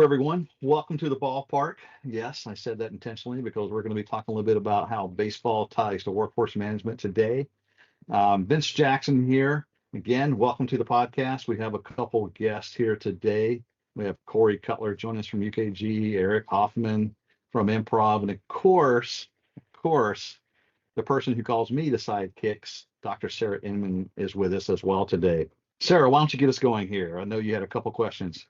everyone. Welcome to the ballpark. Yes, I said that intentionally because we're going to be talking a little bit about how baseball ties to workforce management today. Vince Jackson here. Again, welcome to the podcast. We have a couple guests here today. We have Corey Cutler joining us from UKG, Eric Hoffman from Improv, and of course, the person who calls me the sidekicks, Dr. Sarah Inman, is with us as well today. Sarah, why don't you get us going here? I know you had a couple questions.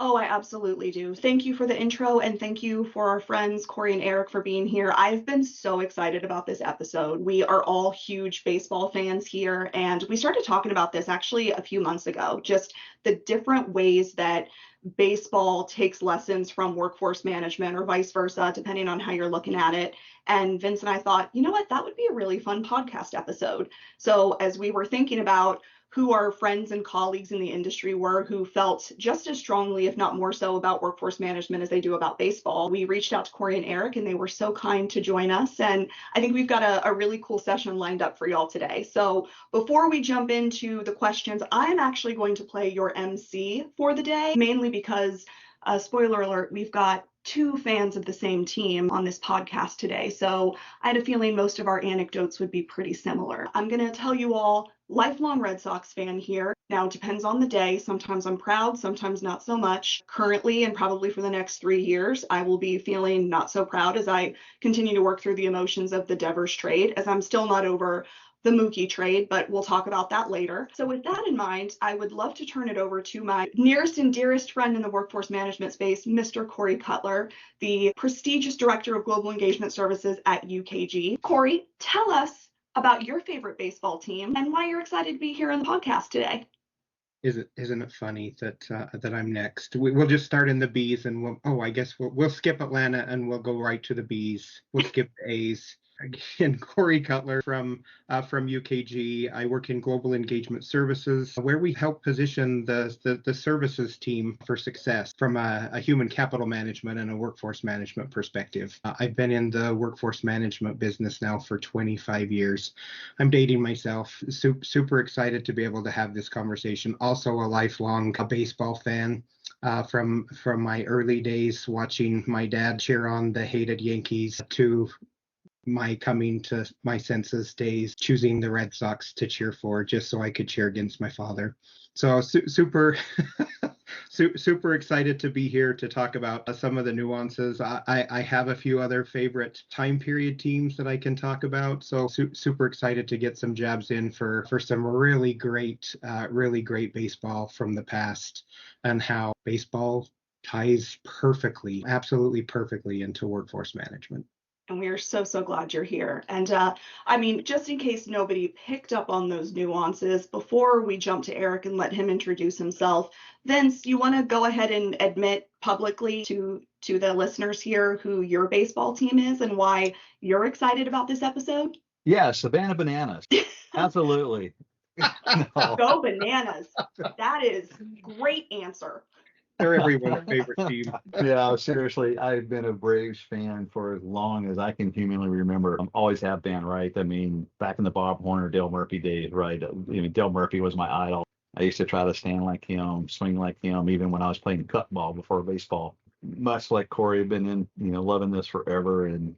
Oh, I absolutely do. Thank you for the intro, and thank you for our friends Corey and Eric for being here. I've been so excited about this episode. We are all huge baseball fans here, and we started talking about this actually a few months ago, just the different ways that baseball takes lessons from workforce management or vice versa, depending on how you're looking at it. And Vince and I thought, you know what, that would be a really fun podcast episode. So as we were thinking about who our friends and colleagues in the industry were who felt just as strongly, if not more so, about workforce management as they do about baseball, we reached out to Corey and Eric, and they were so kind to join us. And I think we've got a really cool session lined up for y'all today. So before we jump into the questions, I'm actually going to play your MC for the day, mainly because, spoiler alert, we've got two fans of the same team on this podcast today. So I had a feeling most of our anecdotes would be pretty similar. I'm going to tell you all, lifelong Red Sox fan here. Now, it depends on the day. Sometimes I'm proud, sometimes not so much. Currently, and probably for the next 3 years, I will be feeling not so proud as I continue to work through the emotions of the Devers trade, as I'm still not over the Mookie trade, but we'll talk about that later. So with that in mind, I would love to turn it over to my nearest and dearest friend in the workforce management space, Mr. Corey Cutler, the prestigious Director of Global Engagement Services at UKG. Corey, tell us about your favorite baseball team and why you're excited to be here on the podcast today. Isn't it funny that I'm next? We'll just start in the B's, and I guess we'll skip Atlanta and we'll go right to the B's. We'll skip the A's. Again, Corey Cutler from UKG. I work in Global Engagement Services, where we help position the services team for success from a human capital management and a workforce management perspective. I've been in the workforce management business now for 25 years. I'm dating myself. Super excited to be able to have this conversation. Also a lifelong baseball fan. From my early days watching my dad cheer on the hated Yankees to my coming to my senses days, choosing the Red Sox to cheer for just so I could cheer against my father. So super excited to be here to talk about some of the nuances. I have a few other favorite time period teams that I can talk about. So super excited to get some jabs in for some really great baseball from the past, and how baseball ties perfectly, absolutely perfectly, into workforce management. And we are so glad you're here. And I mean, just in case nobody picked up on those nuances, before we jump to Eric and let him introduce himself, Vince, you want to go ahead and admit publicly to the listeners here who your baseball team is and why you're excited about this episode? Yeah, Savannah Bananas. Absolutely. No. Go Bananas. That is great answer. They're everyone's favorite team. Yeah, seriously, I've been a Braves fan for as long as I can humanly remember. Always have been, right? I mean, back in the Bob Horner, Dale Murphy days, right? Dale Murphy was my idol. I used to try to stand like him, swing like him, even when I was playing cut ball before baseball. Much like Corey, I've been loving this forever. And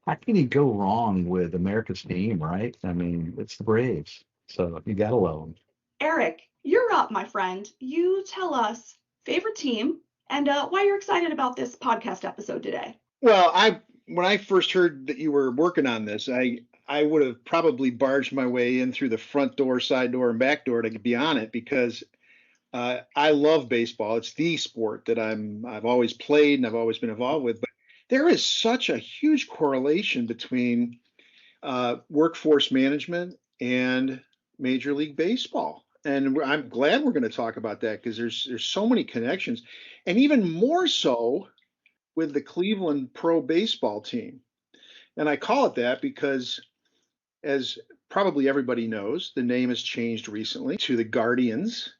how can you go wrong with America's team, right? I mean, it's the Braves, so you gotta love them. Eric, you're up, my friend. You tell us favorite team and why you're excited about this podcast episode today. Well, when I first heard that you were working on this, I would have probably barged my way in through the front door, side door, and back door to be on it, because I love baseball. It's the sport that I've always played and I've always been involved with. But there is such a huge correlation between workforce management and Major League Baseball. And I'm glad we're going to talk about that, because there's so many connections, and even more so with the Cleveland Pro Baseball team. And I call it that because, as probably everybody knows, the name has changed recently to the Guardians.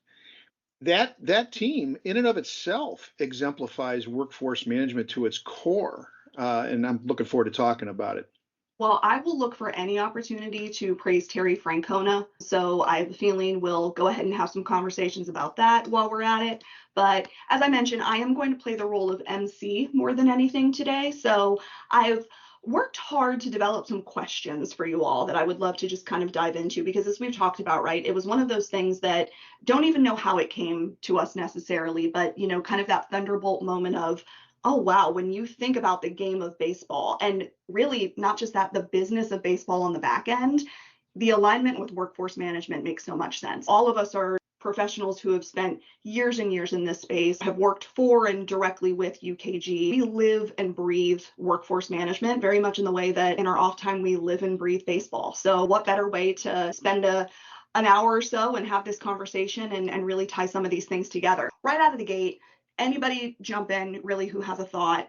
That team in and of itself exemplifies workforce management to its core. And I'm looking forward to talking about it. Well, I will look for any opportunity to praise Terry Francona. So I have a feeling we'll go ahead and have some conversations about that while we're at it. But as I mentioned, I am going to play the role of MC more than anything today. So I've worked hard to develop some questions for you all that I would love to just kind of dive into, because as we've talked about, right, it was one of those things that don't even know how it came to us necessarily, but, you know, kind of that thunderbolt moment of, oh, wow, when you think about the game of baseball, and really not just that, the business of baseball on the back end, the alignment with workforce management makes so much sense. All of us are professionals who have spent years and years in this space, have worked for and directly with UKG. We live and breathe workforce management very much in the way that in our off time we live and breathe baseball. So what better way to spend an hour or so and have this conversation and really tie some of these things together. Right out of the gate, anybody jump in really who has a thought.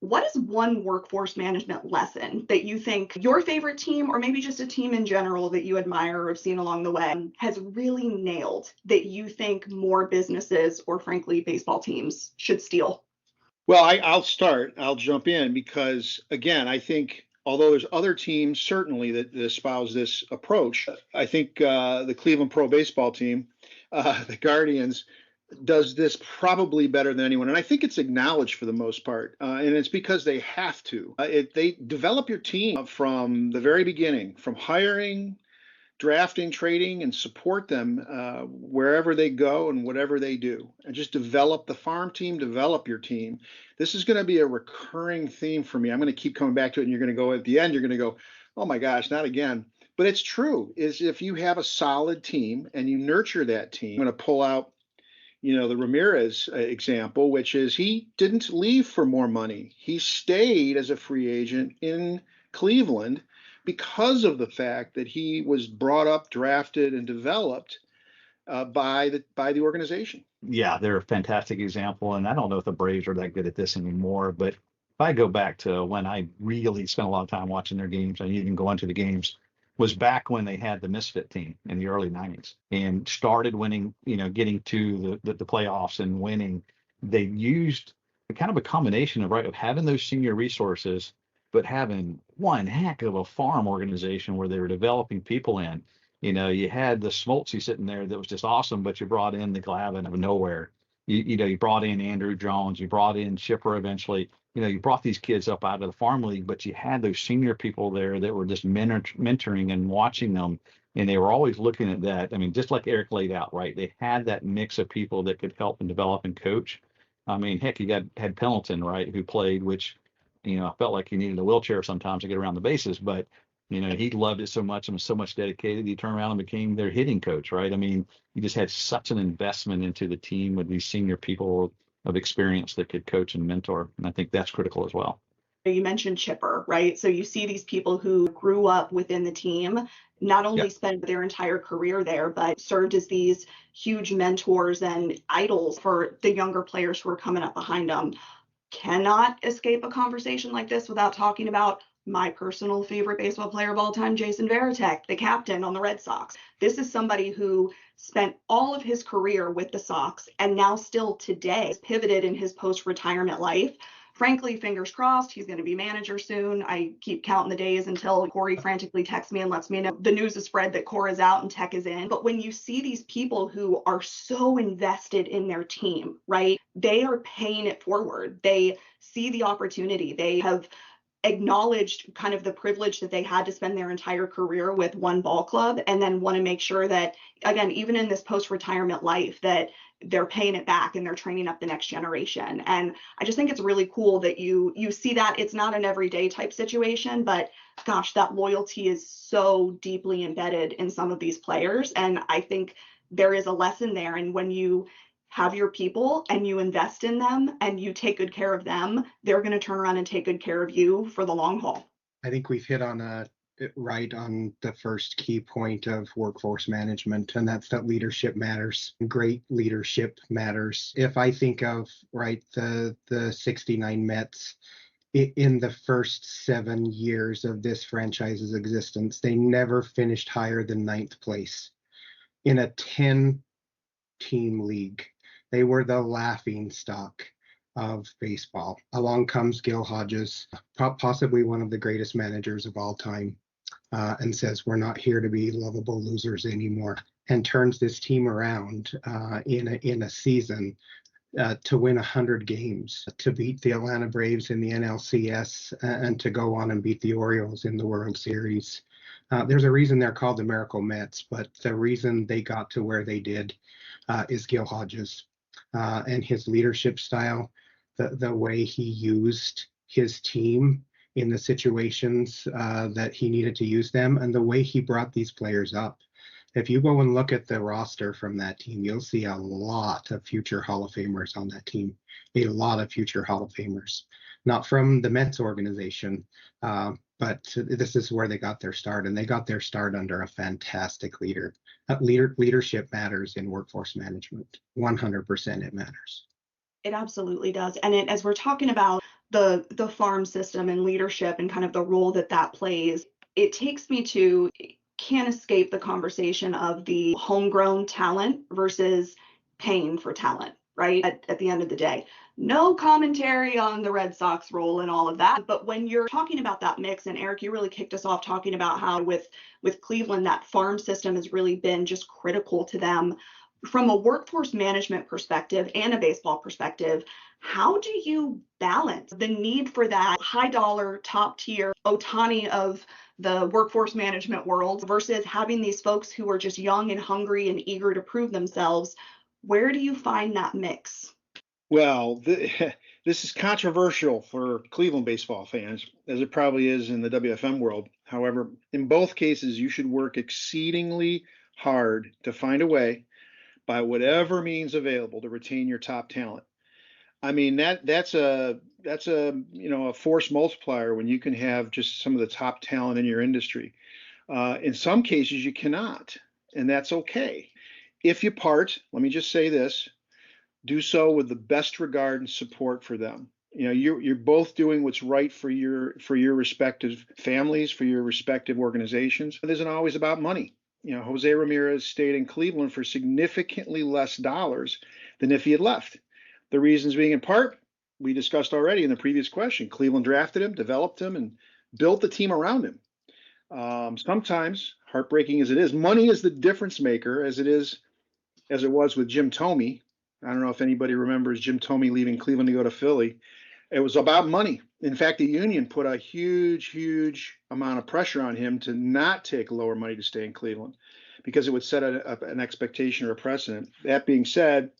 What is one workforce management lesson that you think your favorite team, or maybe just a team in general that you admire or have seen along the way, has really nailed that you think more businesses or frankly baseball teams should steal? Well, I'll start. I'll jump in because, again, I think although there's other teams certainly that espouse this approach, I think the Cleveland Pro Baseball team, the Guardians, does this probably better than anyone. And I think it's acknowledged for the most part. And it's because they have to. They develop your team from the very beginning, from hiring, drafting, trading, and support them wherever they go and whatever they do. And just develop the farm team, develop your team. This is going to be a recurring theme for me. I'm going to keep coming back to it, and you're going to go at the end, you're going to go, oh my gosh, not again. But it's true, is if you have a solid team and you nurture that team, I'm going to pull out the Ramirez example, which is he didn't leave for more money. He stayed as a free agent in Cleveland because of the fact that he was brought up, drafted, and developed by the organization. Yeah, they're a fantastic example. And I don't know if the Braves are that good at this anymore, but if I go back to when I really spent a lot of time watching their games and even going to the games, was back when they had the misfit team in the early 90s and started winning, getting to the playoffs and winning. They used kind of a combination of, right, of having those senior resources, but having one heck of a farm organization where they were developing people in. You had the Smoltzy sitting there that was just awesome, but you brought in the Glavine of nowhere. You brought in Andrew Jones, you brought in Chipper eventually. You brought these kids up out of the farm league, but you had those senior people there that were just mentoring and watching them, and they were always looking at that. I mean, just like Eric laid out, right? They had that mix of people that could help and develop and coach. I mean, heck, you had Pendleton, right, who played, which I felt like he needed a wheelchair sometimes to get around the bases, but he loved it so much and was so much dedicated. He turned around and became their hitting coach, right? I mean, he just had such an investment into the team with these senior people of experience that could coach and mentor. And I think that's critical as well. You mentioned Chipper, right? So you see these people who grew up within the team, not only spent their entire career there, but served as these huge mentors and idols for the younger players who are coming up behind them. Cannot escape a conversation like this without talking about my personal favorite baseball player of all time, Jason Varitek, the captain on the Red Sox. This is somebody who spent all of his career with the Sox and now still today pivoted in his post-retirement life. Frankly, fingers crossed, he's going to be manager soon. I keep counting the days until Corey frantically texts me and lets me know the news is spread that Cora is out and Tech is in. But when you see these people who are so invested in their team, right, they are paying it forward. They see the opportunity. They have acknowledged kind of the privilege that they had to spend their entire career with one ball club, and then want to make sure that, again, even in this post-retirement life, that they're paying it back and they're training up the next generation. And I just think it's really cool that you see that. It's not an everyday type situation, but gosh, that loyalty is so deeply embedded in some of these players. And I think there is a lesson there. And when you have your people and you invest in them and you take good care of them, they're going to turn around and take good care of you for the long haul. I think we've hit on right on the first key point of workforce management, and that's that leadership matters. Great leadership matters. If I think of the 69 Mets, in the first 7 years of this franchise's existence, they never finished higher than 9th place in a 10-team league. They were the laughing stock of baseball. Along comes Gil Hodges, possibly one of the greatest managers of all time, and says, we're not here to be lovable losers anymore, and turns this team around in a season to win 100 games, to beat the Atlanta Braves in the NLCS, and to go on and beat the Orioles in the World Series. There's a reason they're called the Miracle Mets, but the reason they got to where they did is Gil Hodges and his leadership style, the way he used his team in the situations that he needed to use them, and the way he brought these players up. If you go and look at the roster from that team, you'll see a lot of future Hall of Famers on that team, a lot of future Hall of Famers, not from the Mets organization, but this is where they got their start, and they got their start under a fantastic leader. Leadership matters in workforce management. 100% it matters. It absolutely does. And as we're talking about the farm system and leadership and kind of the role that that plays, it takes me to, can't escape the conversation of the homegrown talent versus paying for talent, right? At the end of the day, no commentary on the Red Sox role and all of that. But when you're talking about that mix, and Eric, you really kicked us off talking about how with Cleveland, that farm system has really been just critical to them. From a workforce management perspective and a baseball perspective, how do you balance the need for that high dollar, top tier Otani of the workforce management world versus having these folks who are just young and hungry and eager to prove themselves? Where do you find that mix? Well, this is controversial for Cleveland baseball fans, as it probably is in the WFM world. However, in both cases, you should work exceedingly hard to find a way, by whatever means available, to retain your top talent. I mean, that's a force multiplier when you can have just some of the top talent in your industry. In some cases, you cannot, and that's okay. If you part, let me just say this: do so with the best regard and support for them. You're both doing what's right for your respective families, for your respective organizations. It isn't always about money. Jose Ramirez stayed in Cleveland for significantly less dollars than if he had left. The reasons being, in part, we discussed already in the previous question. Cleveland drafted him, developed him, and built the team around him. Sometimes, heartbreaking as it is, money is the difference maker, as it was with Jim Thome. I don't know if anybody remembers Jim Thome leaving Cleveland to go to Philly. It was about money. In fact, the union put a huge amount of pressure on him to not take lower money to stay in Cleveland, because it would set an expectation or a precedent. That being said,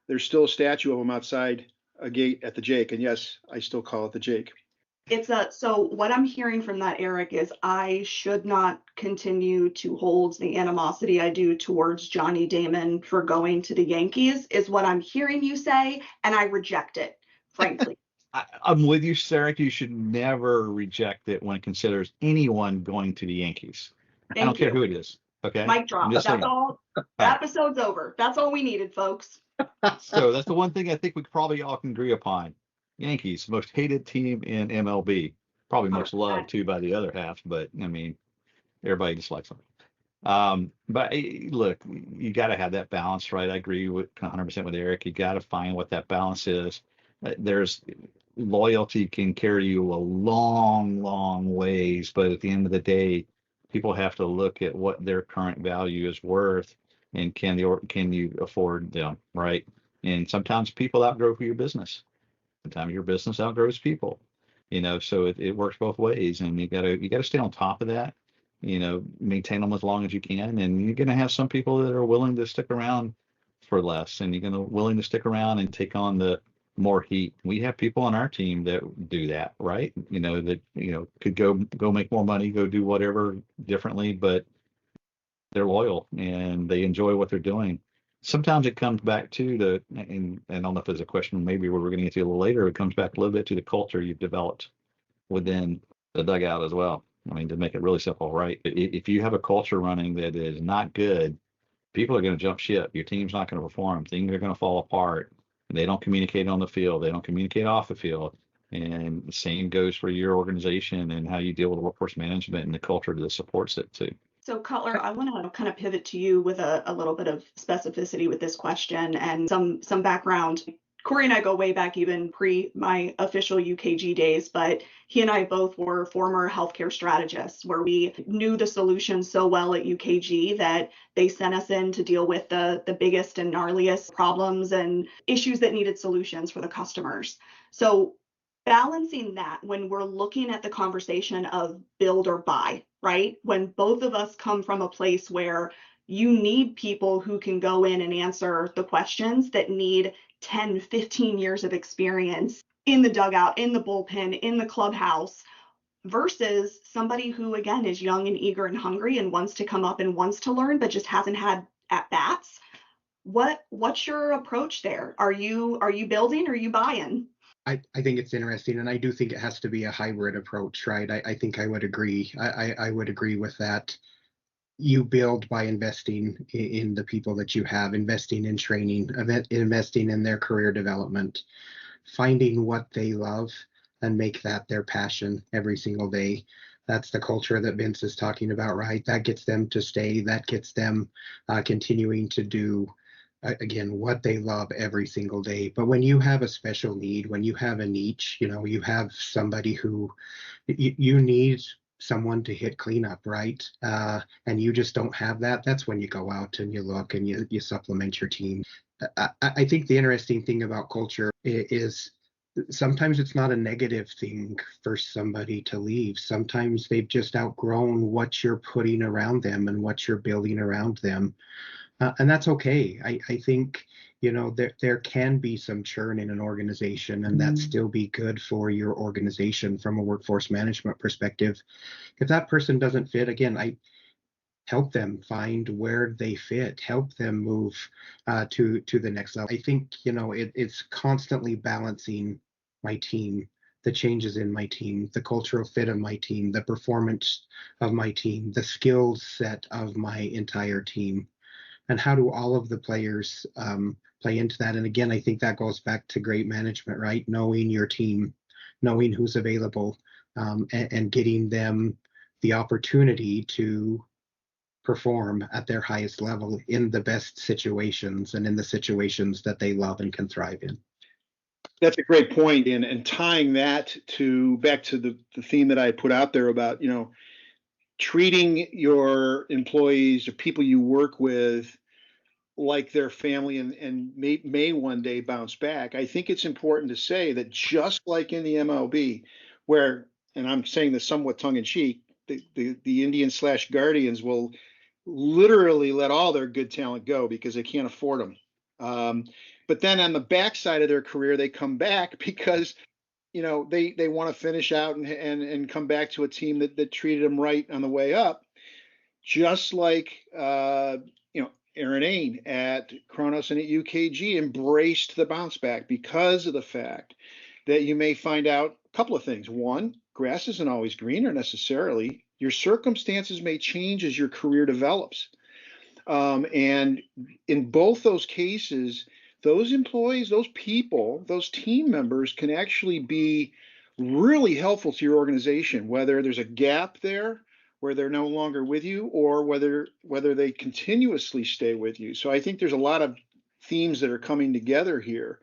there's still a statue of him outside a gate at the Jake. And yes, I still call it the Jake. So what I'm hearing from that, Eric, is I should not continue to hold the animosity I do towards Johnny Damon for going to the Yankees, is what I'm hearing you say, and I reject it, frankly. I'm with you, Sarah. You should never reject it when it considers anyone going to the Yankees. I don't care who it is. Okay. Mic drop. That's all. The episode's over. That's all we needed, folks. So that's the one thing I think we probably all can agree upon. Yankees, most hated team in MLB. Probably most loved too by the other half, but I mean, everybody dislikes them. But look, you got to have that balance, right? I agree with 100% with Eric. You got to find what that balance is. There's loyalty can carry you a long ways, but at the end of the day, people have to look at what their current value is worth, and can you afford them, right? And sometimes people outgrow your business. Sometimes your business outgrows people. So it works both ways, and you gotta stay on top of that. Maintain them as long as you can, and you're gonna have some people that are willing to stick around for less, and you're willing to stick around and take on the more heat. We have people on our team that do that, right? That could go make more money, go do whatever differently, but they're loyal and they enjoy what they're doing. Sometimes it comes back to and I don't know if there's a question maybe we're going to get to a little later. It comes back a little bit to the culture you've developed within the dugout as well. I mean, to make it really simple, right? If you have a culture running that is not good, people are going to jump ship. Your team's not going to perform. Things are going to fall apart. They don't communicate on the field. They don't communicate off the field. And the same goes for your organization and how you deal with workforce management and the culture that supports it too. So Cutler, I want to kind of pivot to you with a little bit of specificity with this question and some background. Corey and I go way back, even pre my official UKG days, but he and I both were former healthcare strategists where we knew the solution so well at UKG that they sent us in to deal with the biggest and gnarliest problems and issues that needed solutions for the customers. So balancing that when we're looking at the conversation of build or buy, right? When both of us come from a place where you need people who can go in and answer the questions that need 10, 15 years of experience in the dugout, in the bullpen, in the clubhouse, versus somebody who, again, is young and eager and hungry and wants to come up and wants to learn, but just hasn't had at bats. What's your approach there? Are you building or are you buying? I think it's interesting, and I do think it has to be a hybrid approach, right? I think I would agree. I would agree with that. You build by investing in the people that you have, investing in training, investing in their career development, finding what they love and make that their passion every single day. That's the culture that Vince is talking about, right? That gets them to stay, that gets them continuing to do, again, what they love every single day. But when you have a special need, when you have a niche, you have somebody who you need someone to hit cleanup, right? And you just don't have that. That's when you go out and you look and you supplement your team. I think the interesting thing about culture is sometimes it's not a negative thing for somebody to leave. Sometimes they've just outgrown what you're putting around them and what you're building around them. And that's okay. I think, there can be some churn in an organization, and that still be good for your organization from a workforce management perspective. If that person doesn't fit, again, I help them find where they fit, help them move to the next level. I think, it's constantly balancing my team, the changes in my team, the cultural fit of my team, the performance of my team, the skill set of my entire team. And how do all of the players play into that? And again, I think that goes back to great management, right? Knowing your team, knowing who's available, and getting them the opportunity to perform at their highest level in the best situations and in the situations that they love and can thrive in. That's a great point. And tying that back to the theme that I put out there about, treating your employees or people you work with like their family and may one day bounce back. I think it's important to say that just like in the MLB, where, and I'm saying this somewhat tongue in cheek, the Indians/Guardians will literally let all their good talent go because they can't afford them. But then on the backside of their career, they come back because they want to finish out and come back to a team that treated them right on the way up, just like Aaron Ain at Kronos and at UKG embraced the bounce back because of the fact that you may find out a couple of things. One, grass isn't always greener necessarily. Your circumstances may change as your career develops. And in both those cases, those employees, those people, those team members can actually be really helpful to your organization, whether there's a gap there where they're no longer with you or whether they continuously stay with you. So I think there's a lot of themes that are coming together here.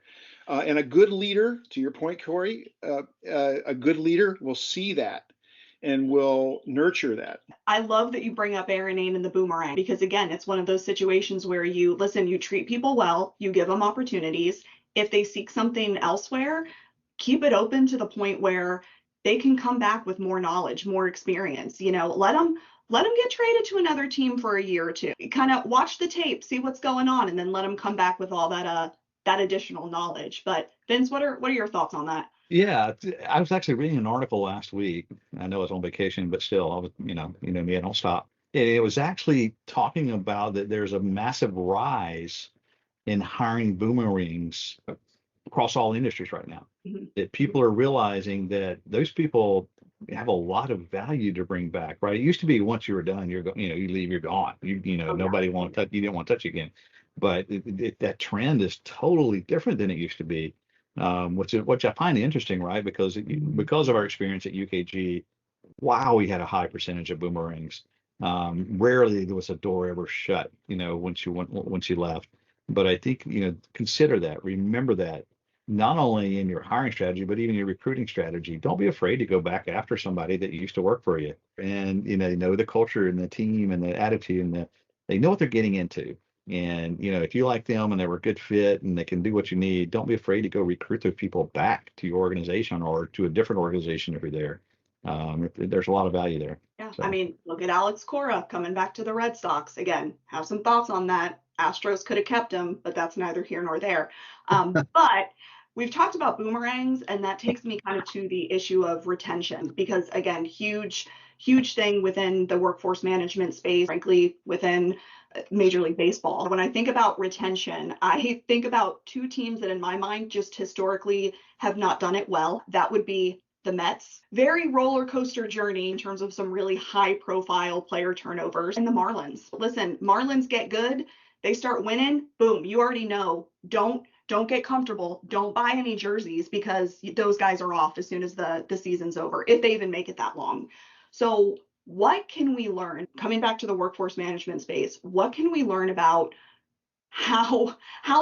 And a good leader, to your point, Corey, a good leader will see that and will nurture that. I love that you bring up Aaron Ain and the boomerang, because again, it's one of those situations where you treat people well, you give them opportunities. If they seek something elsewhere, keep it open to the point where they can come back with more knowledge, more experience. Let them get traded to another team for a year or two. Kind of watch the tape, see what's going on, and then let them come back with all that additional knowledge. But Vince, what are your thoughts on that? Yeah, I was actually reading an article last week. I know I was on vacation, but still, I was, me, I don't stop. It was actually talking about that there's a massive rise in hiring boomerangs across all industries right now. Mm-hmm. That people are realizing that those people have a lot of value to bring back, right? It used to be once you were done, you leave, you're gone. Nobody want to touch, you didn't want to touch you again. But that trend is totally different than it used to be, which I find interesting, right? Because of our experience at UKG, wow, we had a high percentage of boomerangs. Rarely there was a door ever shut, once you left. But I think, consider that, remember that. not only in your hiring strategy, but even your recruiting strategy. Don't be afraid to go back after somebody that used to work for you. And, they know the culture and the team and the attitude and they know what they're getting into. And, if you like them and they were a good fit and they can do what you need, don't be afraid to go recruit those people back to your organization or to a different organization if you're there. There's a lot of value there. Yeah, So. I mean, look at Alex Cora coming back to the Red Sox again. Have some thoughts on that. Astros could have kept him, but that's neither here nor there. But we've talked about boomerangs, and that takes me kind of to the issue of retention, because again, huge thing within the workforce management space, frankly, within Major League Baseball. When I think about retention, I think about two teams that in my mind just historically have not done it well. That would be the Mets. Very roller coaster journey in terms of some really high profile player turnovers, and the Marlins. Listen, Marlins get good, they start winning, boom, you already know, don't get comfortable. Don't buy any jerseys because those guys are off as soon as the season's over, if they even make it that long. So what can we learn, coming back to the workforce management space, what can we learn about how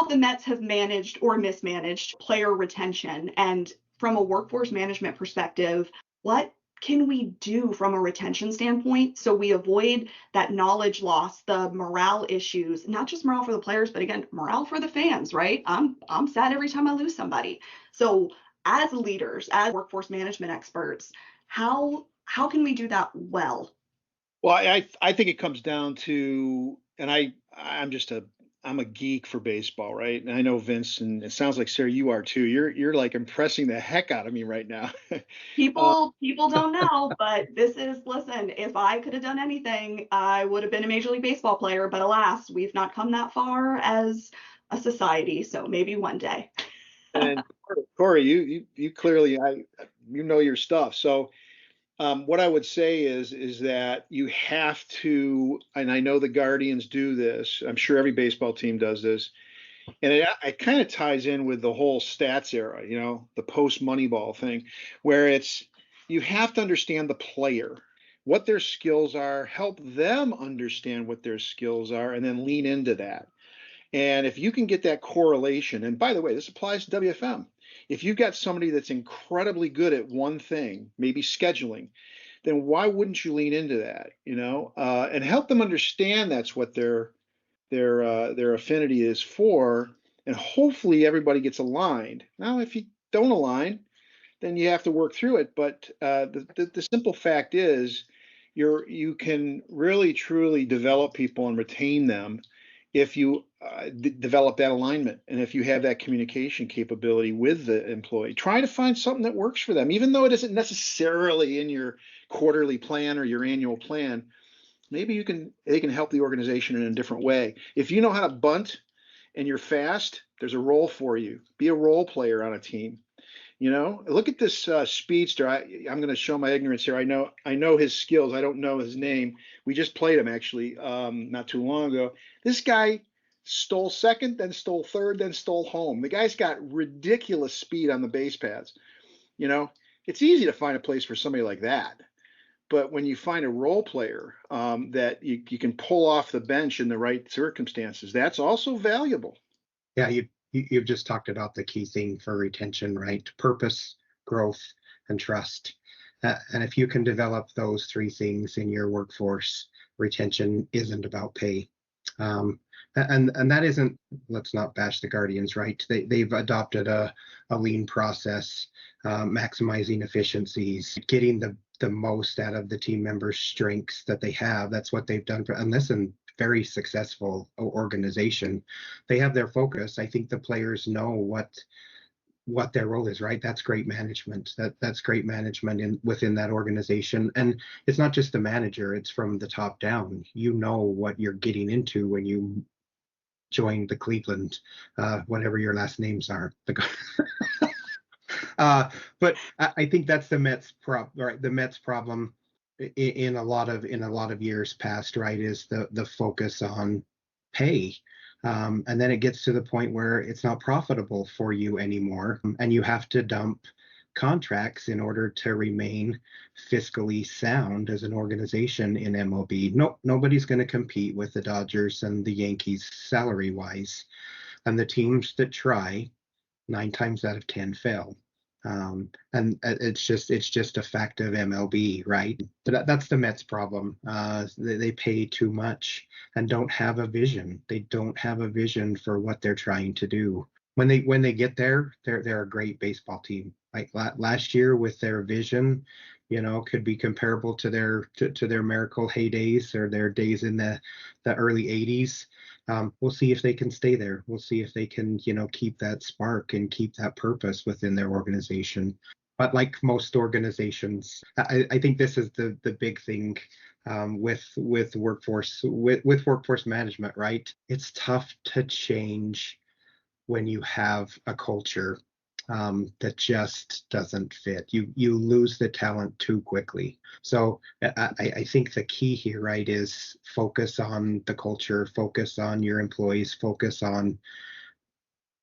the Mets have managed or mismanaged player retention? And from a workforce management perspective, what can we do from a retention standpoint so we avoid that knowledge loss, the morale issues, not just morale for the players, but again, morale for the fans, right? I'm sad every time I lose somebody. So as leaders, as workforce management experts, how can we do that well? Well, I think it comes down to, and I'm a geek for baseball, right? And I know Vince, and it sounds like Sarah, you are too. You're like impressing the heck out of me right now. uh, People don't know, but listen, if I could have done anything, I would have been a Major League Baseball player, but alas, we've not come that far as a society, so maybe one day. and Corey, you clearly, you know your stuff. So what I would say is that you have to, and I know the Guardians do this. I'm sure every baseball team does this, and it kind of ties in with the whole stats era, the post Moneyball thing, where you have to understand the player, what their skills are, help them understand what their skills are, and then lean into that. And if you can get that correlation, and by the way, this applies to WFM. If you've got somebody that's incredibly good at one thing, maybe scheduling, then why wouldn't you lean into that, and help them understand that's what their affinity is for, and hopefully everybody gets aligned. Now, if you don't align, then you have to work through it. But the simple fact is, you can really truly develop people and retain them if you develop that alignment, and if you have that communication capability with the employee. Try to find something that works for them, even though it isn't necessarily in your quarterly plan or your annual plan. Maybe they can help the organization in a different way. If you know how to bunt and you're fast, there's a role for you. Be a role player on a team. Look at this speedster. I'm going to show my ignorance here. I know his skills. I don't know his name. We just played him actually not too long ago. This guy stole second, then stole third, then stole home. The guy's got ridiculous speed on the base paths. It's easy to find a place for somebody like that. But when you find a role player that you can pull off the bench in the right circumstances, that's also valuable. Yeah, you've just talked about the key thing for retention, right? Purpose, growth, and trust. And if you can develop those three things in your workforce, retention isn't about pay. And that isn't, let's not bash the Guardians, right? They've adopted a lean process, maximizing efficiencies, getting the most out of the team members' strengths that they have. That's what they've done and listen, very successful organization. They have their focus. I think the players know what their role is, right? That's great management. That's great management within that organization. And it's not just the manager, it's from the top down. You know what you're getting into when you join the Cleveland, whatever your last names are. But I think that's the Mets right? The Mets problem in a lot of years past, right, is the focus on pay. And then it gets to the point where it's not profitable for you anymore, and you have to dump contracts in order to remain fiscally sound as an organization in MLB. Nobody's going to compete with the Dodgers and the Yankees salary-wise, and the teams that try 9 times out of 10 fail. And it's just a fact of MLB, right? But that's the Mets problem. They pay too much and don't have a vision. They don't have a vision for what they're trying to do. When they get there, they're a great baseball team. Like last year with their vision, could be comparable to their miracle heydays or their days in the early 80s. We'll see if they can stay there. We'll see if they can, keep that spark and keep that purpose within their organization. But like most organizations, I think this is the big thing with workforce management, right? It's tough to change when you have a culture that just doesn't fit. You lose the talent too quickly. So I think the key here, right, is focus on the culture, focus on your employees, focus on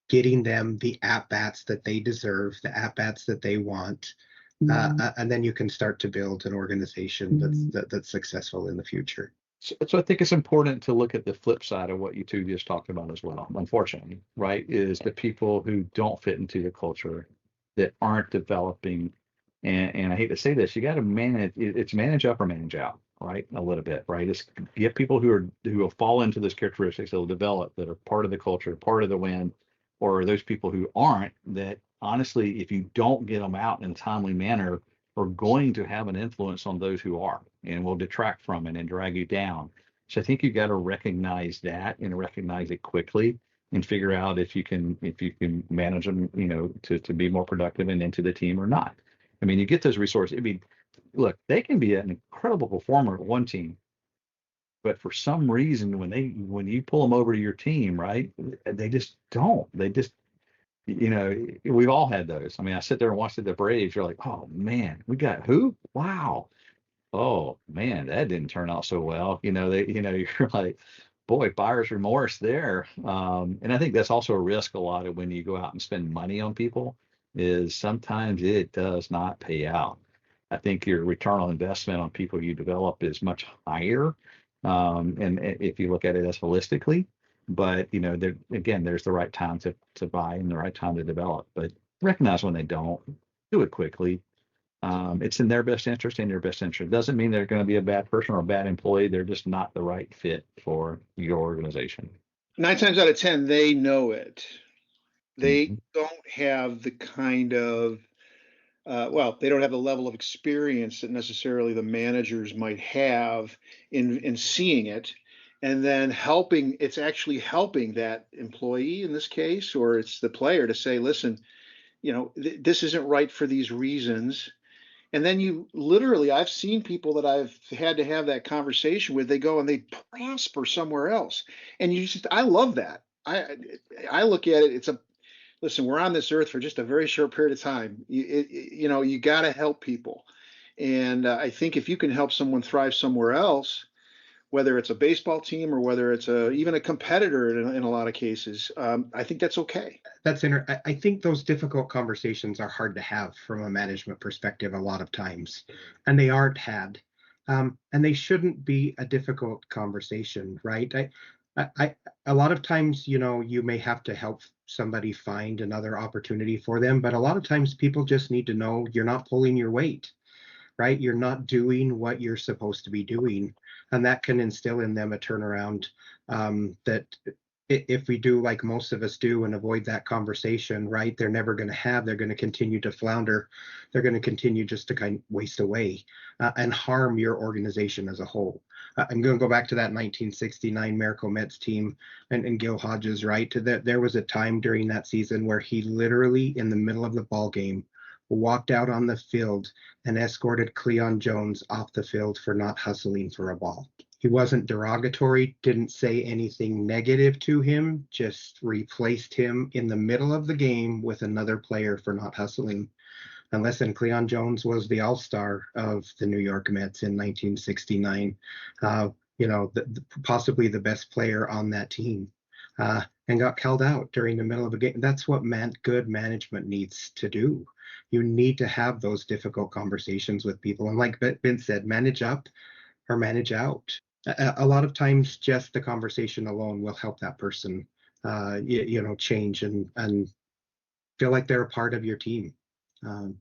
getting them the at-bats that they deserve, the at-bats that they want. And then you can start to build an organization that's successful in the future. So I think it's important to look at the flip side of what you two just talked about as well, unfortunately, right? Is the people who don't fit into the culture, that aren't developing. And I hate to say this, you got to manage, it's manage up or manage out, right? A little bit, right? It's get people who will fall into those characteristics that will develop, that are part of the culture, part of the win, or those people who aren't, that honestly, if you don't get them out in a timely manner, are going to have an influence on those who are, and will detract from it and drag you down. So I think you got to recognize that and recognize it quickly, and figure out if you can manage them, to be more productive and into the team or not. I mean, you get those resources. I mean, look, they can be an incredible performer at one team, but for some reason, when you pull them over to your team, right, they just don't. They just, we've all had those. I mean, I sit there and watch the Braves. You're like, oh man, we got who? Wow. Oh man, that didn't turn out so well. You're like, boy, buyer's remorse there. And I think that's also a risk a lot of when you go out and spend money on people, is sometimes it does not pay out. I think your return on investment on people you develop is much higher. And if you look at it as holistically, but there's the right time to buy and the right time to develop, but recognize when they don't, do it quickly. It's in their best interest and your best interest. Doesn't mean they're going to be a bad person or a bad employee. They're just not the right fit for your organization. 9 times out of 10, they know it. They Mhm. don't have the kind of, they don't have the level of experience that necessarily the managers might have in seeing it, and then helping. It's actually helping that employee in this case, or it's the player, to say, listen, this isn't right for these reasons. And then I've seen people that I've had to have that conversation with, they go and they prosper somewhere else. And I love that. I look at it, listen, we're on this earth for just a very short period of time. You got to help people. And I think if you can help someone thrive somewhere else, whether it's a baseball team or whether it's even a competitor in a lot of cases, I think that's okay. I think those difficult conversations are hard to have from a management perspective a lot of times, and they aren't had. And they shouldn't be a difficult conversation, right? A lot of times, you may have to help somebody find another opportunity for them, but a lot of times people just need to know you're not pulling your weight, right? You're not doing what you're supposed to be doing. And that can instill in them a turnaround that if we do like most of us do and avoid that conversation, right, they're going to continue to flounder. They're going to continue just to kind of waste away and harm your organization as a whole. I'm going to go back to that 1969 Miracle Mets team and Gil Hodges, right? There was a time during that season where he literally, in the middle of the ball game, walked out on the field and escorted Cleon Jones off the field for not hustling for a ball. He wasn't derogatory, didn't say anything negative to him, just replaced him in the middle of the game with another player for not hustling. And listen, Cleon Jones was the all-star of the New York Mets in 1969, possibly the best player on that team, and got called out during the middle of a game. That's what good management needs to do. You need to have those difficult conversations with people. And like Vince said, manage up or manage out. A lot of times, just the conversation alone will help that person, change and feel like they're a part of your team.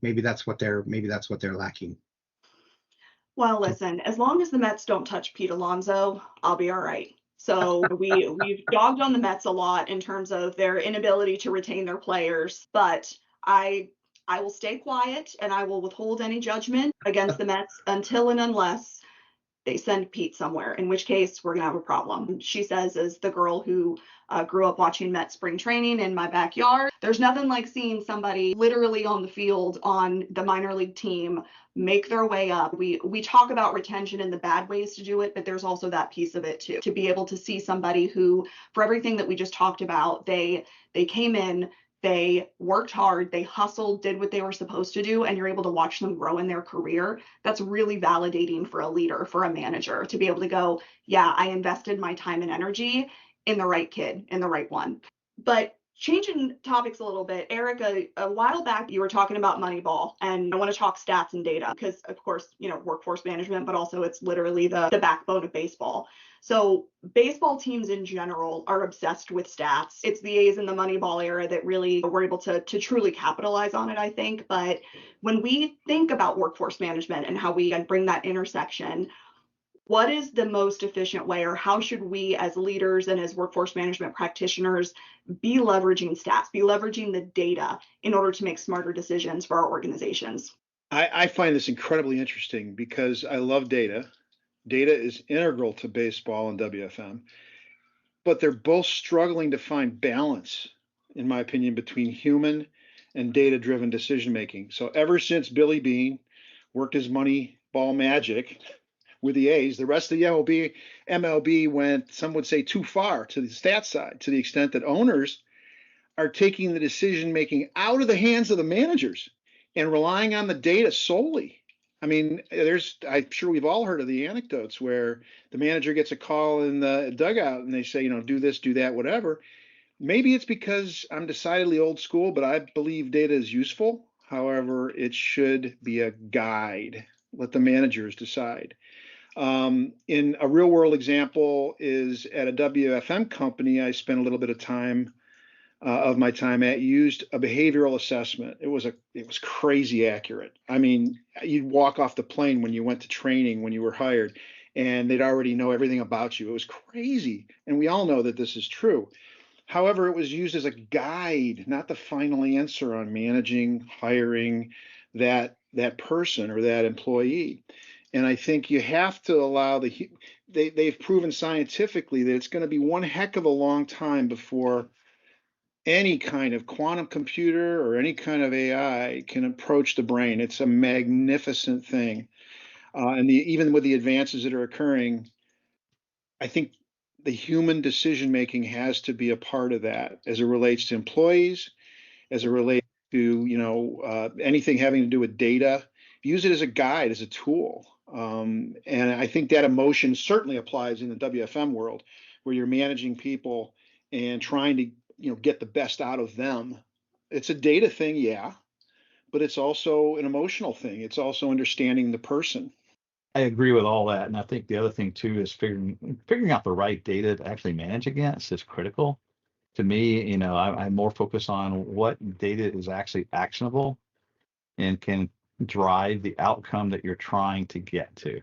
Maybe that's what they're lacking. Well, listen, as long as the Mets don't touch Pete Alonso, I'll be all right. So we've dogged on the Mets a lot in terms of their inability to retain their players, but I will stay quiet and I will withhold any judgment against the Mets until and unless they send Pete somewhere, in which case we're gonna have a problem. She says, as the girl who grew up watching Met spring training in my backyard, there's nothing like seeing somebody literally on the field on the minor league team make their way up. We talk about retention and the bad ways to do it, but there's also that piece of it too. To be able to see somebody who, for everything that we just talked about, they came in, they worked hard, they hustled, did what they were supposed to do, and you're able to watch them grow in their career. That's really validating for a leader, for a manager, to be able to go, yeah, I invested my time and energy in the right kid, in the right one. But changing topics a little bit, Eric, a while back you were talking about Moneyball, and I want to talk stats and data because, of course, workforce management, but also it's literally the backbone of baseball. So baseball teams in general are obsessed with stats. It's the A's in the Moneyball era that really were able to truly capitalize on it, I think. But when we think about workforce management and how we bring that intersection, what is the most efficient way, or how should we as leaders and as workforce management practitioners be leveraging stats, be leveraging the data in order to make smarter decisions for our organizations? I find this incredibly interesting because I love data. Data is integral to baseball and WFM, but they're both struggling to find balance, in my opinion, between human and data-driven decision making. So ever since Billy Beane worked his Moneyball magic with the A's, the rest of the MLB went, some would say, too far to the stat side, to the extent that owners are taking the decision making out of the hands of the managers and relying on the data solely. I mean, I'm sure we've all heard of the anecdotes where the manager gets a call in the dugout and they say, do this, do that, whatever. Maybe it's because I'm decidedly old school, but I believe data is useful. However, it should be a guide. Let the managers decide. In a real world example is at a WFM company, I spent a little bit of time of my time at, used a behavioral assessment. It was crazy accurate. I mean, you'd walk off the plane when you went to training, when you were hired, and they'd already know everything about you. It was crazy. And we all know that this is true. However, it was used as a guide, not the final answer on managing, hiring that person or that employee. And I think you have to allow they've proven scientifically that it's going to be one heck of a long time before any kind of quantum computer or any kind of AI can approach the brain. It's a magnificent thing. And even with the advances that are occurring, I think the human decision making has to be a part of that as it relates to employees, as it relates to anything having to do with data. Use it as a guide, as a tool. And I think that emotion certainly applies in the WFM world, where you're managing people and trying to get the best out of them. It's a data thing, yeah, but it's also an emotional thing. It's also understanding the person. I agree with all that, and I think the other thing too is figuring out the right data to actually manage against is critical. To me, I'm more focused on what data is actually actionable and can drive the outcome that you're trying to get to,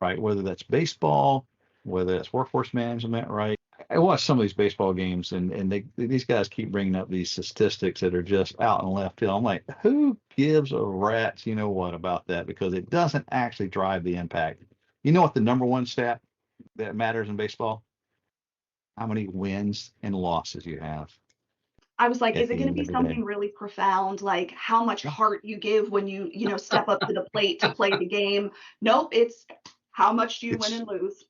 right? Whether that's baseball, whether that's workforce management, right? I watch some of these baseball games, and these guys keep bringing up these statistics that are just out in left field. I'm like, who gives a rat's what about that? Because it doesn't actually drive the impact. You know what the number one stat that matters in baseball? How many wins and losses you have. I was like, At is it the going to end be of the day. something really profound, like how much heart you give when you step up to the plate to play the game? Nope, it's how much do you win and lose?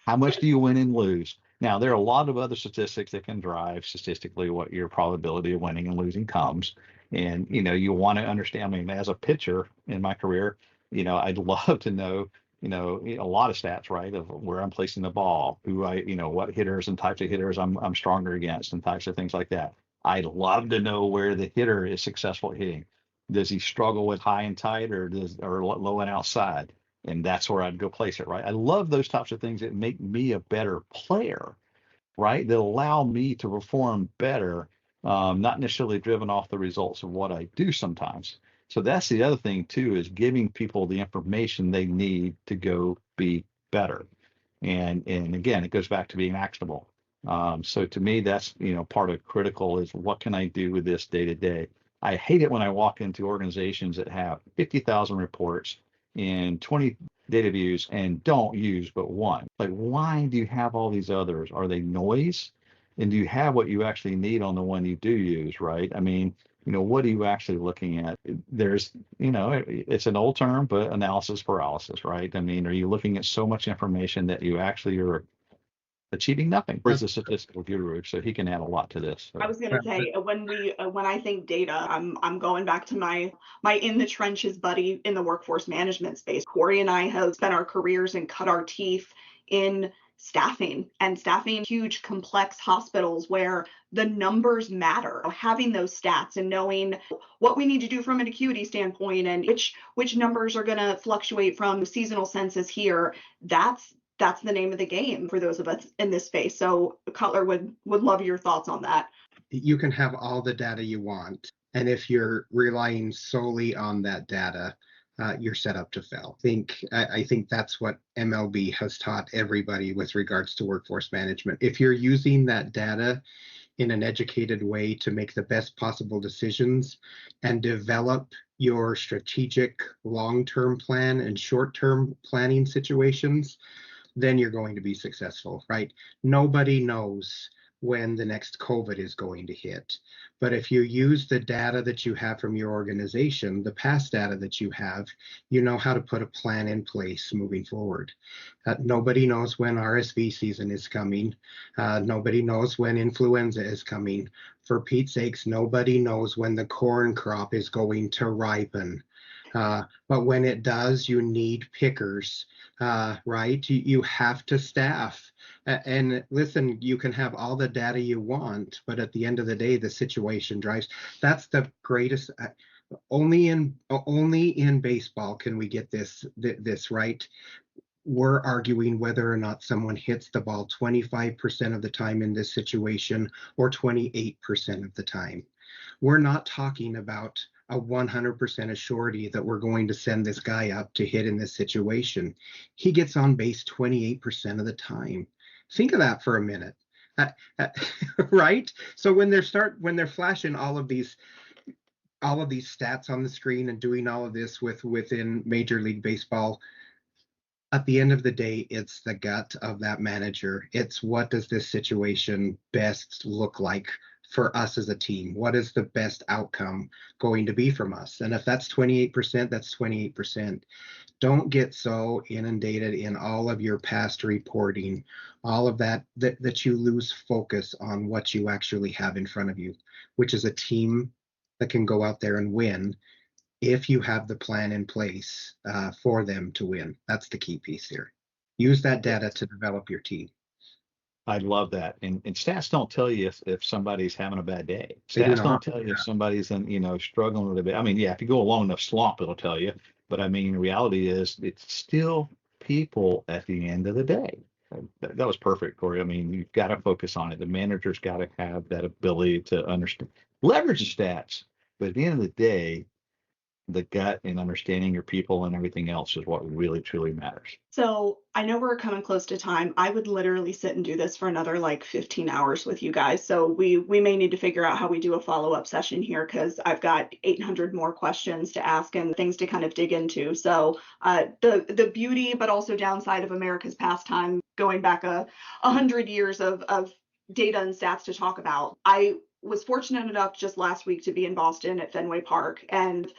How much do you win and lose? Now, there are a lot of other statistics that can drive statistically what your probability of winning and losing comes. And, you want to understand, I mean, as a pitcher in my career, I'd love to know, a lot of stats, right, of where I'm placing the ball, what hitters and types of hitters I'm stronger against and types of things like that. I'd love to know where the hitter is successful at hitting. Does he struggle with high and tight or low and outside? And that's where I'd go place it, right? I love those types of things that make me a better player, right? That allow me to perform better not necessarily driven off the results of what I do sometimes. So that's the other thing too, is giving people the information they need to go be better. And again, it goes back to being actionable. So to me, that's part of critical is what can I do with this day to day. I hate it when I walk into organizations that have 50,000 reports and 20 data views and don't use but one. Like, why do you have all these others? Are they noise? And do you have what you actually need on the one you do use, right? I mean, what are you actually looking at? There's, it's an old term, but analysis paralysis, right? I mean, are you looking at so much information that you actually are achieving nothing? Where's the statistical guru? So he can add a lot to this. So. I was going to say, when I think data, I'm going back to my in the trenches buddy in the workforce management space. Corey and I have spent our careers and cut our teeth in staffing huge complex hospitals where the numbers matter. Having those stats and knowing what we need to do from an acuity standpoint and which numbers are going to fluctuate from seasonal census here, that's the name of the game for those of us in this space. So Cutler would love your thoughts on that. You can have all the data you want, and if you're relying solely on that data, you're set up to fail. I think that's what MLB has taught everybody with regards to workforce management. If you're using that data in an educated way to make the best possible decisions and develop your strategic long-term plan and short-term planning situations, then you're going to be successful, right? Nobody knows when the next COVID is going to hit. But if you use the data that you have from your organization, the past data that you have, you know how to put a plan in place moving forward. Nobody knows when RSV season is coming. Nobody knows when influenza is coming. For Pete's sakes, nobody knows when the corn crop is going to ripen. But when it does, you need pickers, right? You have to staff. And listen, you can have all the data you want, but at the end of the day, the situation drives. That's the greatest. Only in baseball can we get this right. We're arguing whether or not someone hits the ball 25% of the time in this situation or 28% of the time. We're not talking about a 100% assurity that we're going to send this guy up to hit in this situation. He gets on base 28% of the time. Think of that for a minute, right? So when they're flashing all of these stats on the screen and doing all of this within Major League Baseball, at the end of the day, it's the gut of that manager. It's what does this situation best look like for us as a team? What is the best outcome going to be from us? And if that's 28%, that's 28%. Don't get so inundated in all of your past reporting, all of that you lose focus on what you actually have in front of you, which is a team that can go out there and win if you have the plan in place for them to win. That's the key piece here. Use that data to develop your team. I love that. And stats don't tell you if somebody's having a bad day. Stats don't tell you if somebody's struggling with a bit. I mean, yeah, if you go a long enough slump, it'll tell you. But I mean, the reality is it's still people at the end of the day. That was perfect, Corey. I mean, you've got to focus on it. The manager's got to have that ability to understand, leverage the stats. But at the end of the day, the gut and understanding your people and everything else is what really truly matters. So I know we're coming close to time. I would literally sit and do this for another 15 hours with you guys. So we may need to figure out how we do a follow-up session here because I've got 800 more questions to ask and things to kind of dig into. So the beauty, but also downside of America's pastime, going back 100 years of data and stats to talk about. I was fortunate enough just last week to be in Boston at Fenway Park and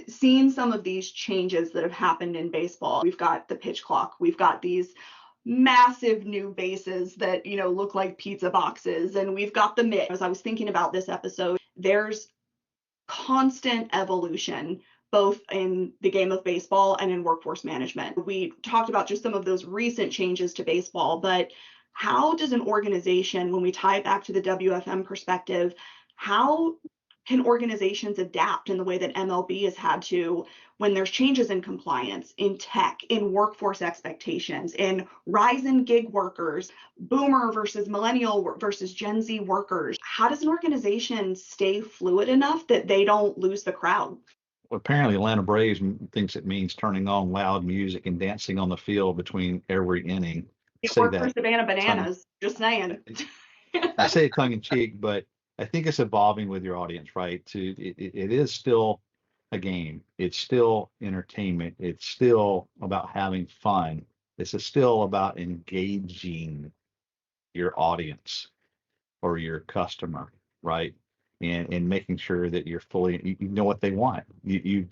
seeing some of these changes that have happened in baseball. We've got the pitch clock. We've got these massive new bases that, look like pizza boxes. And we've got the mitt. As I was thinking about this episode, there's constant evolution, both in the game of baseball and in workforce management. We talked about just some of those recent changes to baseball, but how does an organization, when we tie it back to the WFM perspective, how Can organizations adapt in the way that MLB has had to when there's changes in compliance, in tech, in workforce expectations, in rise in gig workers, boomer versus millennial versus Gen Z workers? How does an organization stay fluid enough that they don't lose the crowd? Apparently Atlanta Braves thinks it means turning on loud music and dancing on the field between every inning. It Say worked for that Savannah Bananas, just saying. I say it tongue in cheek, but I think it's evolving with your audience, right? It is still a game. It's still entertainment. It's still about having fun. It's still about engaging your audience or your customer, right? And making sure that you're fully, you know what they want. You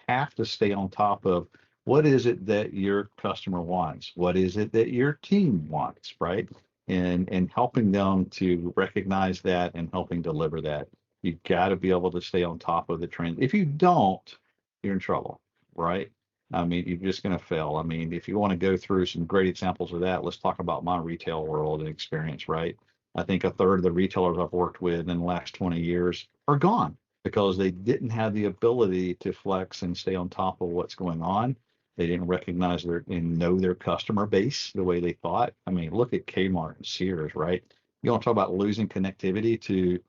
have to stay on top of what is it that your customer wants? What is it that your team wants, right? And helping them to recognize that and helping deliver that. You've got to be able to stay on top of the trend. If you don't, you're in trouble, right? I mean, you're just going to fail. I mean, if you want to go through some great examples of that, let's talk about my retail world and experience, right? I think a third of the retailers I've worked with in the last 20 years are gone because they didn't have the ability to flex and stay on top of what's going on. They didn't recognize and know their customer base the way they thought. I mean, look at Kmart and Sears, right? You want to talk about losing connectivity to,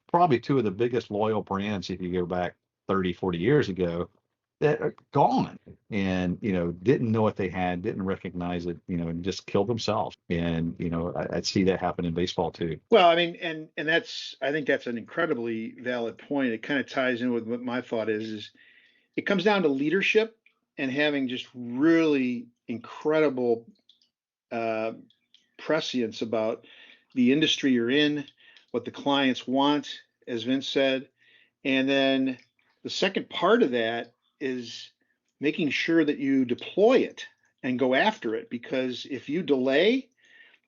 probably two of the biggest loyal brands if you go back 30, 40 years ago that are gone and didn't know what they had, didn't recognize it, and just killed themselves. And I see that happen in baseball too. Well, I mean, and I think that's an incredibly valid point. It kind of ties in with what my thought is it comes down to leadership and having just really incredible prescience about the industry you're in, what the clients want, as Vince said. And then the second part of that is making sure that you deploy it and go after it, because if you delay,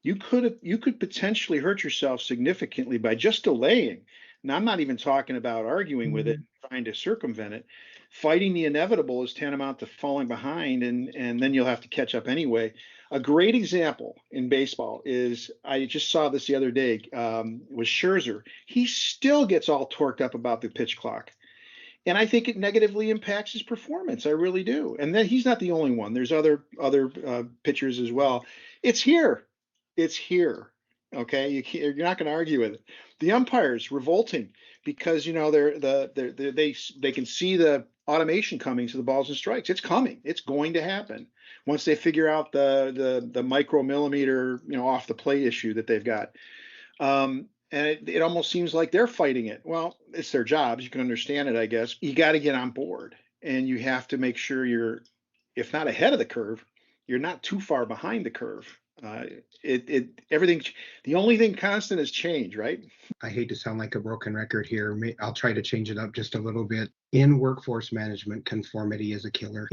you could potentially hurt yourself significantly by just delaying. Now, I'm not even talking about arguing with it, trying to circumvent it. Fighting the inevitable is tantamount to falling behind, and then you'll have to catch up anyway. A great example in baseball is, I just saw this the other day, was Scherzer. He still gets all torqued up about the pitch clock. And I think it negatively impacts his performance. I really do. And then he's not the only one. There's other pitchers as well. It's here. It's here. Okay, you're not going to argue with it. The umpires revolting because they can see the automation coming to the balls and strikes. It's coming. It's going to happen once they figure out the micromillimeter off the plate issue that they've got. And it almost seems like they're fighting it. Well, it's their jobs. You can understand it, I guess. You got to get on board, and you have to make sure you're, if not ahead of the curve, you're not too far behind the curve. Everything. The only thing constant is change, right? I hate to sound like a broken record here. I'll try to change it up just a little bit. In workforce management, conformity is a killer.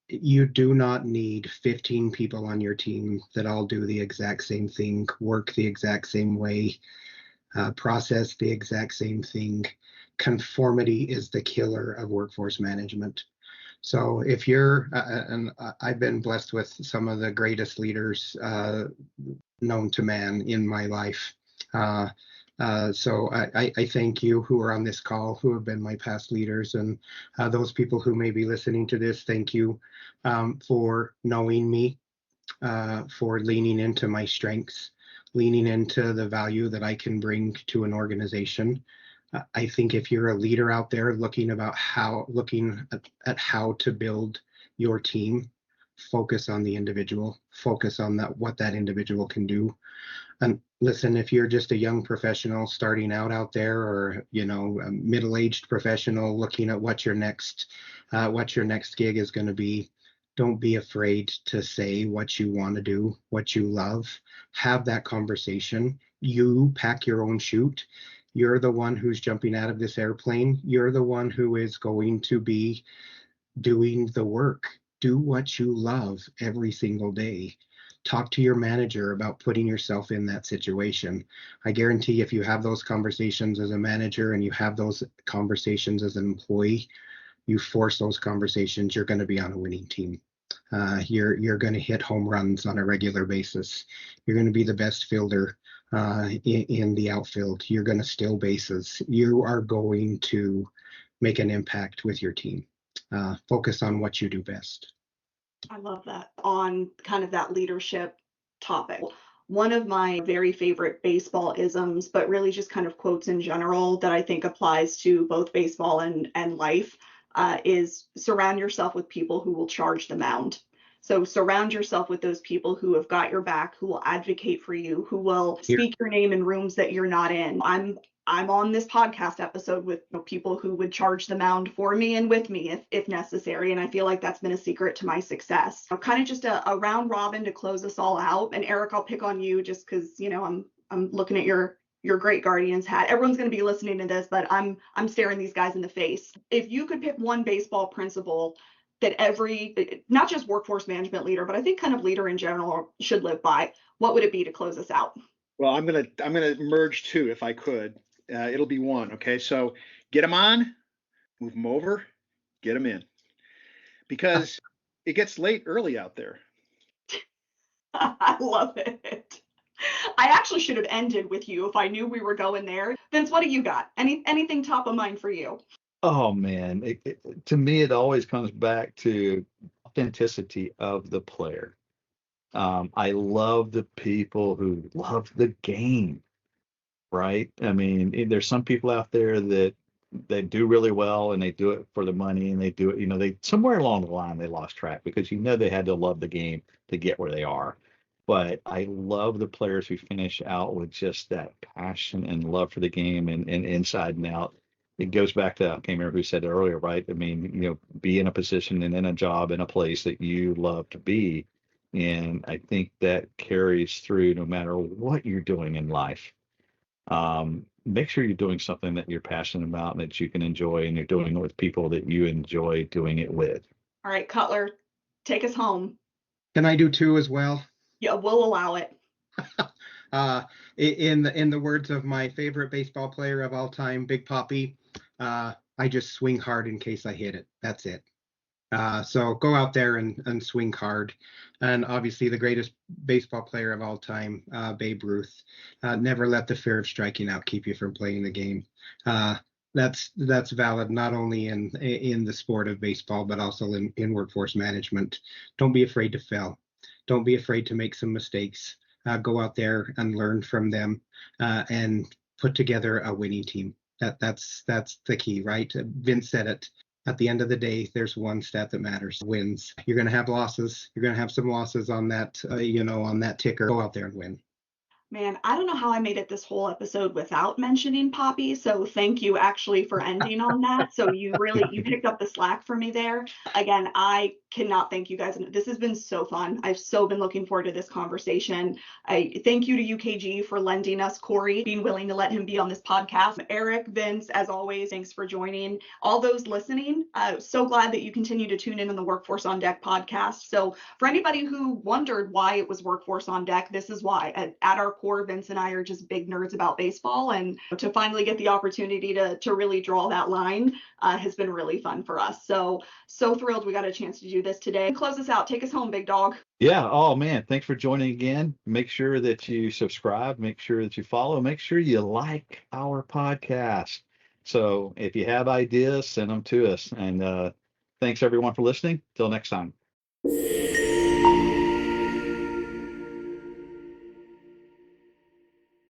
You do not need 15 people on your team that all do the exact same thing, work the exact same way, process the exact same thing. Conformity is the killer of workforce management. So if you're, and I've been blessed with some of the greatest leaders known to man in my life. So I thank you who are on this call, who have been my past leaders, and those people who may be listening to this, thank you for knowing me, for leaning into my strengths, leaning into the value that I can bring to an organization. I think if you're a leader out there looking at how to build your team, focus on the individual, focus on what that individual can do. And listen, if you're just a young professional starting out there, or a middle-aged professional looking at what your next gig is going to be, don't be afraid to say what you want to do, what you love. Have that conversation. You pack your own chute. You're the one who's jumping out of this airplane. You're the one who is going to be doing the work. Do what you love every single day. Talk to your manager about putting yourself in that situation. I guarantee if you have those conversations as a manager and you have those conversations as an employee, you force those conversations, you're going to be on a winning team. You're going to hit home runs on a regular basis. You're going to be the best fielder in the outfield. You're going to steal bases. You are going to make an impact with your team. Focus on what you do best. I love that. On kind of that leadership topic, one of my very favorite baseball isms, but really just kind of quotes in general that I think applies to both baseball and life, is surround yourself with people who will charge the mound. So surround yourself with those people who have got your back, who will advocate for you, who will speak your name in rooms that you're not in. I'm on this podcast episode with people who would charge the mound for me and with me if necessary. And I feel like that's been a secret to my success. Kind of just a round robin to close us all out. And Eric, I'll pick on you just because, I'm looking at your great Guardians hat. Everyone's going to be listening to this, but I'm staring these guys in the face. If you could pick one baseball principle that every, not just workforce management leader, but I think kind of leader in general should live by, what would it be to close us out? Well, I'm gonna merge two if I could. It'll be one. Okay, so get them on, move them over, get them in, because it gets late early out there. I love it. I actually should have ended with you if I knew we were going there. Vince, what do you got? Anything top of mind for you? Oh man, to me, it always comes back to authenticity of the player. I love the people who love the game, right? I mean, there's some people out there that they do really well and they do it for the money and they do it, they somewhere along the line they lost track because they had to love the game to get where they are. But I love the players who finish out with just that passion and love for the game and inside and out. It goes back to, I can't remember who said it earlier, right? I mean, be in a position and in a job in a place that you love to be. And I think that carries through no matter what you're doing in life. Make sure you're doing something that you're passionate about and that you can enjoy, and you're doing it with people that you enjoy doing it with. All right, Cutler, take us home. Can I do two as well? Yeah, we'll allow it. In the words of my favorite baseball player of all time, Big Papi, I just swing hard in case I hit it. That's it. So go out there and swing hard. And obviously the greatest baseball player of all time, Babe Ruth, never let the fear of striking out keep you from playing the game. That's valid not only in the sport of baseball, but also in workforce management. Don't be afraid to fail. Don't be afraid to make some mistakes. Go out there and learn from them and put together a winning team. That's the key, right? Vince said it. At the end of the day, there's one stat that matters: wins. You're going to have losses. You're going to have some losses on that, on that ticker. Go out there and win. Man, I don't know how I made it this whole episode without mentioning Poppy. So thank you actually for ending on that. So you picked up the slack for me there. Again, I cannot thank you guys. This has been so fun. I've so been looking forward to this conversation. I thank you to UKG for lending us Corey, being willing to let him be on this podcast. Eric, Vince, as always, thanks for joining. All those listening, so glad that you continue to tune in on the Workforce on Deck podcast. So for anybody who wondered why it was Workforce on Deck, this is why. At our core, Vince and I are just big nerds about baseball, and to finally get the opportunity to really draw that line has been really fun for us. So thrilled we got a chance to do this today. Close us out. Take us home, big dog. Yeah. Oh man, thanks for joining again. Make sure that you subscribe, make sure that you follow, make sure you like our podcast. So if you have ideas, send them to us. And thanks everyone for listening. Till next time.